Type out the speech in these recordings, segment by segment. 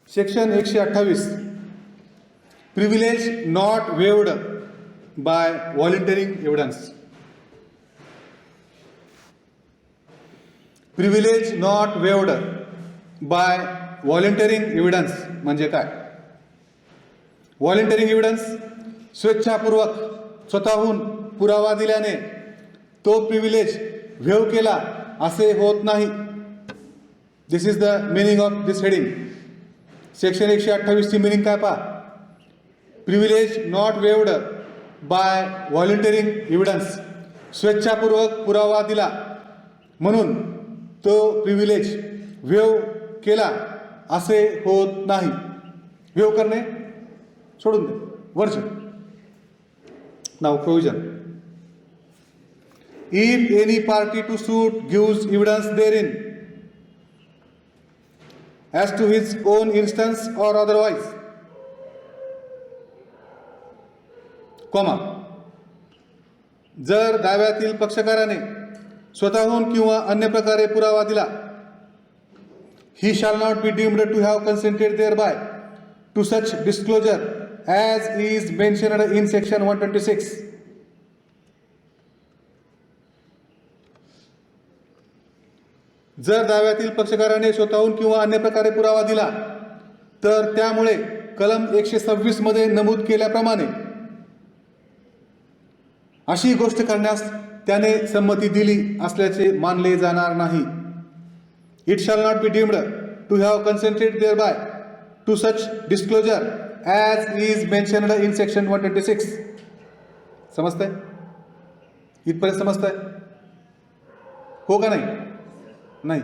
Section 128 privilege not waived by volunteering evidence. Privilege not waived by volunteering evidence म्हणजे काय? व्हॉलंटरिंग evidence स्वेच्छापूर्वक स्वतःहून पुरावा दिल्याने तो प्रिव्हिलेज व्हेव केला असे होत नाही. This is the meaning of this heading. Section 128 ची मिनिंग काय पहा. Privilege not waived by volunteering evidence, स्वेच्छापूर्वक पुरावा दिला म्हणून तो प्रिव्हिलेज वेव केला असे होत नाही. वेव करणे सोडून दे, वर्ज. नाव provision. If any party to suit gives evidence therein as to his own instance or otherwise, जर दाव्यातील पक्षकाराने स्वतःहून किंवा अन्य प्रकारे पुरावा दिला, he shall not be deemed to have consented thereby to such disclosure as is mentioned in section 126. जर दाव्यातील पक्षकाराने स्वतःहून किंवा अन्य प्रकारे पुरावा दिला तर त्यामुळे कलम 126 मध्ये नमूद केल्याप्रमाणे अशी गोष्ट करण्यास त्याने संमती दिली असल्याचे मानले जाणार नाही. It shall not be deemed to have consented thereby to such disclosure as is mentioned in section 126. समजतंय? इथपर्यंत समजतंय? हो का नाही? नाही.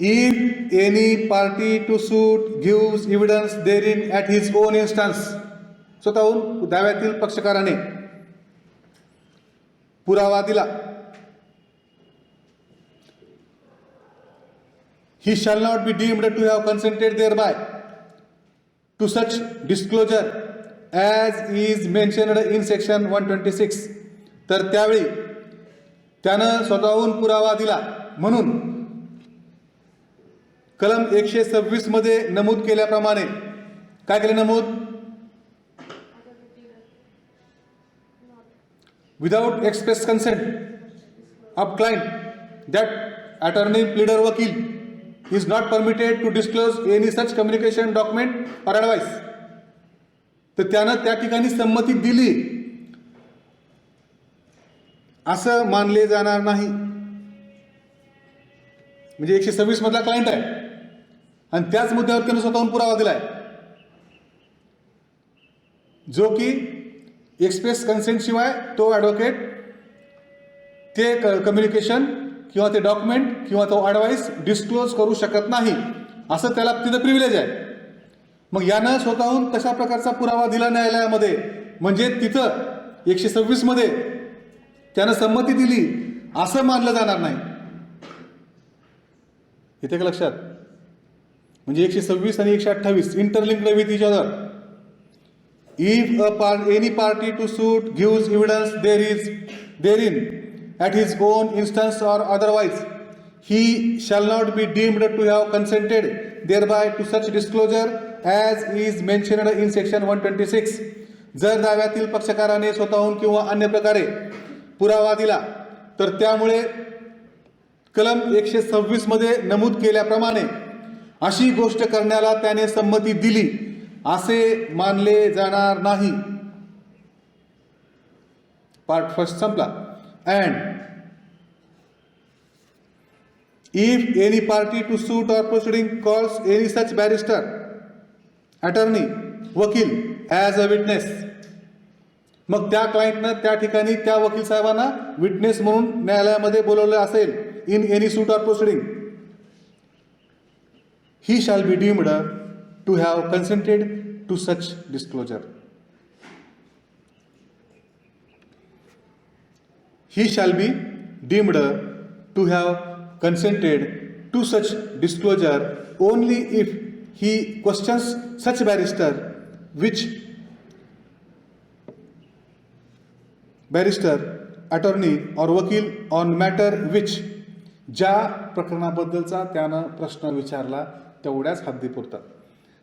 If any party to suit gives evidence there at his own instance, स्वतःहून दाव्यातील पक्षकाराने पुरावा दिला, he shall not be deemed to have consented thereby to such disclosure as is mentioned in section 126. तर त्यावेळी त्यानं स्वतःहून पुरावा दिला म्हणून कलम 126 मध्ये नमूद केल्याप्रमाणे काय केले नमूद? Without express consent of client that attorney pleader वकील is not permitted to disclose any such communication document or advice. तर त्यानं त्या ठिकाणी संमती दिली असं मानले जाणार नाही. म्हणजे 126 मधला क्लायंट आहे आणि त्याच मुद्द्यावर त्यानं स्वतःहून पुरावा दिलाय जो की एक्सप्रेस कन्सेंट शिवाय तो ॲडव्होकेट ते कम्युनिकेशन किंवा ते डॉक्युमेंट किंवा तो ॲडवाइस डिस्क्लोज करू शकत नाही, असं त्याला तिथं प्रिव्हिलेज आहे. मग यानं स्वतःहून तशा प्रकारचा पुरावा दिला न्यायालयामध्ये म्हणजे तिथं 126 मध्ये त्यानं संमती दिली असं मानलं जाणार नाही. इथे का लक्षात? म्हणजे 126 आणि 128 interlinked with each other. If any party to suit gives evidence therein at his own instance or otherwise, he shall not be deemed to have consented thereby to such disclosure as is mentioned in section 126. जर दाव्यातील पक्षकाराने स्वतःहून किंवा अन्य प्रकारे पुरावा दिला तर त्यामुळे कलम 126 मध्ये नमूद केल्याप्रमाणे अशी गोष्ट करण्याला त्याने संमती दिली असे मानले जाणार नाही. पार्ट फर्स्ट संपला. And if any party to suit or proceeding calls any such barrister attorney वकील ॲज अ विटनेस, मग त्या क्लायंटनं त्या ठिकाणी त्या वकील साहेबांना विटनेस म्हणून न्यायालयामध्ये बोलवलं असेल in any suit or proceeding, he shall be deemed to have consented to such disclosure. He shall be deemed to have consented to such disclosure only if he questions such barrister which barrister, attorney or vakil on matter which ज्या प्रकरणाबद्दलचा त्यानं प्रश्न विचारला तेवढ्याच हद्दीपुरता.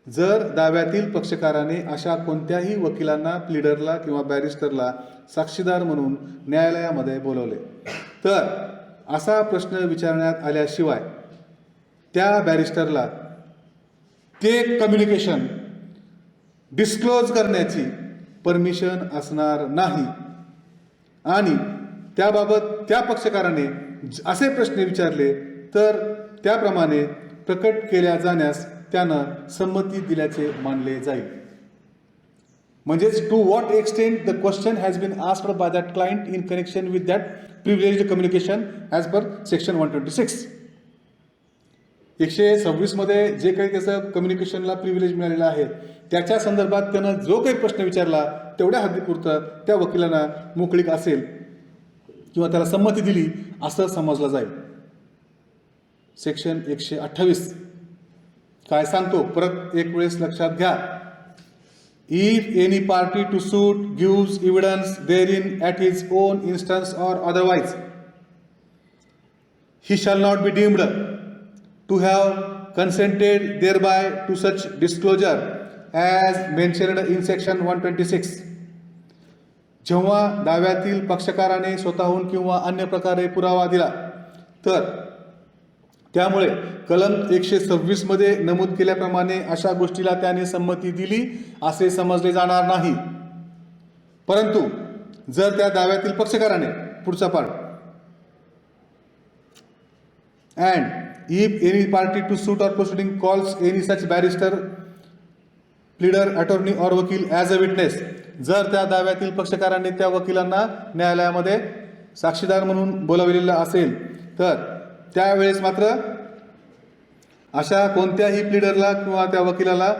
जर दाव्यातील पक्षकाराने अशा कोणत्याही वकिलांना, प्लीडरला किंवा बॅरिस्टरला साक्षीदार म्हणून न्यायालयामध्ये बोलवले तर असा प्रश्न विचारण्यात आल्याशिवाय त्या बॅरिस्टरला ते कम्युनिकेशन डिस्क्लोज करण्याची परमिशन असणार नाही. आणि त्याबाबत त्या पक्षकाराने असे प्रश्न विचारले तर त्याप्रमाणे प्रकट केल्या जाण्यास त्यानं संमती दिल्याचे मानले जाईल. म्हणजेच to what extent the question has been asked by that client in connection with that privileged communication as per section 126. 126 मध्ये जे काही त्याचं कम्युनिकेशनला प्रिव्हिलेज मिळालेलं आहे त्याच्या संदर्भात त्यानं जो काही प्रश्न विचारला तेवढ्या हद्दीपुरतं त्या वकिलांना मोकळीक असेल किंवा त्याला संमती दिली असं समजलं जाईल. सेक्शन 128 काय सांगतो परत एक वेळेस लक्षात घ्या. If any party to suit gives evidence therein at his own instance or otherwise he shall not be deemed to have consented thereby to such disclosure as mentioned in section 126. जेव्हा दाव्यातील पक्षकाराने स्वतःहून किंवा अन्य प्रकारे पुरावा दिला तर त्यामुळे कलम 126 मध्ये नमूद केल्याप्रमाणे अशा गोष्टीला त्याने संमती दिली असे समजले जाणार नाही. परंतु जर त्या दाव्यातील पक्षकाराने पुढचा part and if any party to suit or proceeding calls any such barrister, pleader, attorney or वकील as a witness, जर त्या दाव्यातील पक्षकारांनी त्या वकिलांना न्यायालयामध्ये साक्षीदार म्हणून बोलाविलेलं असेल तर त्यावेळेस मात्र अशा कोणत्याही प्लीडरला किंवा त्या वकिलाला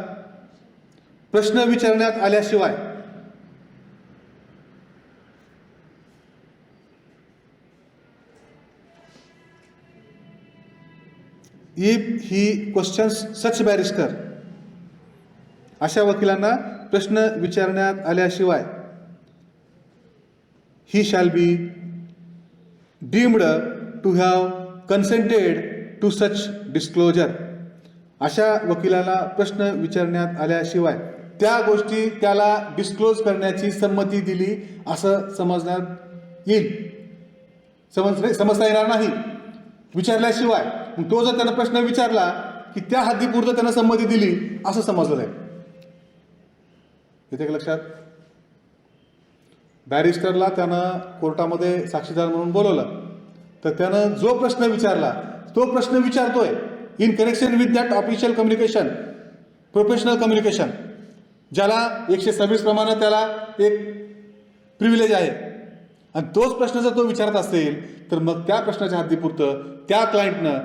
प्रश्न विचारण्यात आल्याशिवाय if he questions such barrister, अशा वकिलांना प्रश्न विचारण्यात आल्याशिवाय he shall be deemed to have consented to such disclosure. अशा वकिलाला प्रश्न विचारण्यात आल्याशिवाय त्या गोष्टी त्याला डिस्क्लोज करण्याची संमती दिली असं समजण्यात येईल, समजता येणार नाही विचारल्याशिवाय. तो जर त्यानं प्रश्न विचारला की त्या हद्दीपुरतं त्यानं संमती दिली असं समजलं जाईल. येते का लक्षात? बॅरिस्टरला त्यानं कोर्टामध्ये साक्षीदार म्हणून बोलवलं तर त्यानं जो प्रश्न विचारला तो प्रश्न विचारतोय in connection with that official communication, professional communication, ज्याला 126 प्रमाणे त्याला एक प्रिव्हिलेज आहे. आणि तोच प्रश्न जर तो विचारत असेल तर मग त्या प्रश्नाच्या हद्दीपुरतं त्या क्लायंटनं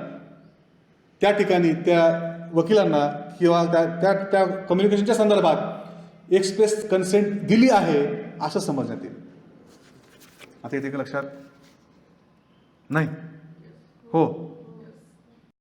त्या ठिकाणी त्या वकिलांना किंवा त्या कम्युनिकेशनच्या संदर्भात एक्सप्रेस कन्सेंट दिली आहे असं समजण्यात येईल. आता येते का लक्षात? नाही हो